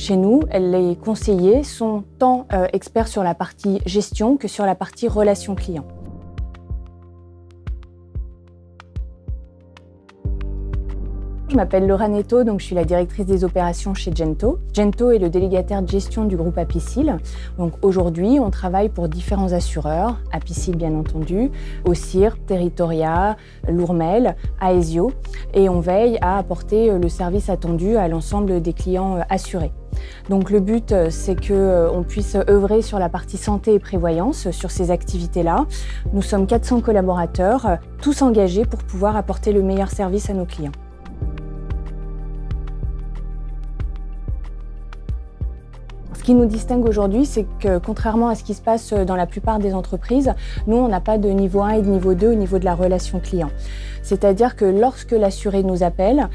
Chez nous, les conseillers sont tant experts sur la partie gestion que sur la partie relation client. Je m'appelle Laura Netto, donc je suis la directrice des opérations chez Gento. Gento est le délégataire de gestion du groupe Apicil. Donc aujourd'hui, on travaille pour différents assureurs, Apicil bien entendu, Aucir, Territoria, Lourmel, Aesio, et on veille à apporter le service attendu à l'ensemble des clients assurés. Donc le but, c'est qu'on puisse œuvrer sur la partie santé et prévoyance, sur ces activités-là. Nous sommes 400 collaborateurs, tous engagés pour pouvoir apporter le meilleur service à nos clients. Ce qui nous distingue aujourd'hui, c'est que contrairement à ce qui se passe dans la plupart des entreprises, nous, on n'a pas de niveau 1 et de niveau 2 au niveau de la relation client. C'est-à-dire que lorsque l'assuré nous appelle,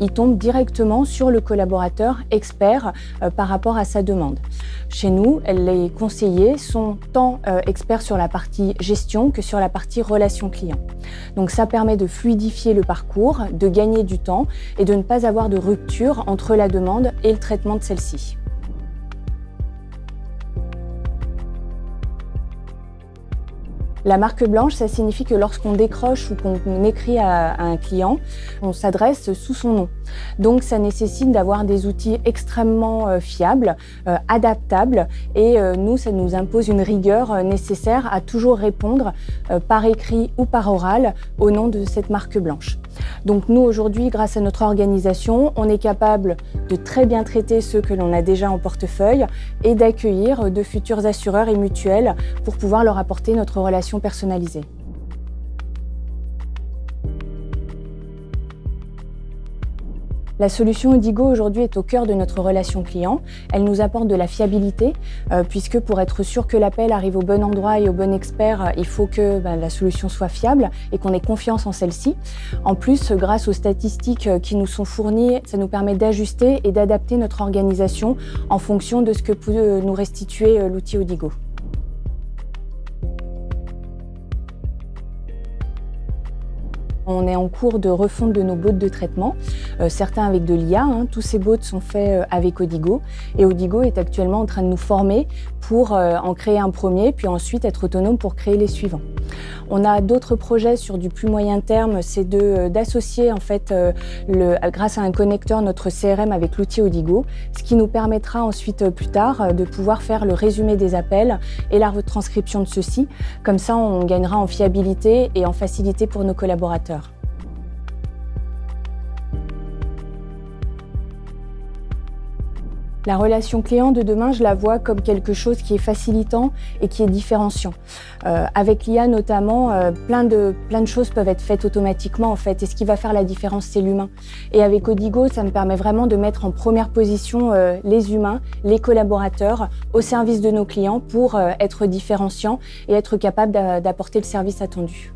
il tombe directement sur le collaborateur expert par rapport à sa demande. Chez nous, les conseillers sont tant experts sur la partie gestion que sur la partie relation client. Donc ça permet de fluidifier le parcours, de gagner du temps et de ne pas avoir de rupture entre la demande et le traitement de celle-ci. La marque blanche, ça signifie que lorsqu'on décroche ou qu'on écrit à un client, on s'adresse sous son nom. Donc ça nécessite d'avoir des outils extrêmement fiables, adaptables et nous, ça nous impose une rigueur nécessaire à toujours répondre par écrit ou par oral au nom de cette marque blanche. Donc nous, aujourd'hui, grâce à notre organisation, on est capable de très bien traiter ceux que l'on a déjà en portefeuille et d'accueillir de futurs assureurs et mutuelles pour pouvoir leur apporter notre relation personnalisée. La solution Odigo aujourd'hui est au cœur de notre relation client. Elle nous apporte de la fiabilité puisque pour être sûr que l'appel arrive au bon endroit et au bon expert, il faut que la solution soit fiable et qu'on ait confiance en celle-ci. En plus, grâce aux statistiques qui nous sont fournies, ça nous permet d'ajuster et d'adapter notre organisation en fonction de ce que peut nous restituer l'outil Odigo. On est en cours de refonte de nos bots de traitement, certains avec de l'IA. Tous ces bots sont faits avec Odigo et Odigo est actuellement en train de nous former pour en créer un premier, puis ensuite être autonome pour créer les suivants. On a d'autres projets sur du plus moyen terme, c'est d'associer en fait grâce à un connecteur notre CRM avec l'outil Odigo, ce qui nous permettra ensuite plus tard de pouvoir faire le résumé des appels et la retranscription de ceux-ci. Comme ça, on gagnera en fiabilité et en facilité pour nos collaborateurs. La relation client de demain, je la vois comme quelque chose qui est facilitant et qui est différenciant. Avec l'IA notamment, plein de choses peuvent être faites automatiquement en fait. Et ce qui va faire la différence, c'est l'humain. Et avec Odigo, ça me permet vraiment de mettre en première position les humains, les collaborateurs au service de nos clients pour être différenciants et être capable d'apporter le service attendu.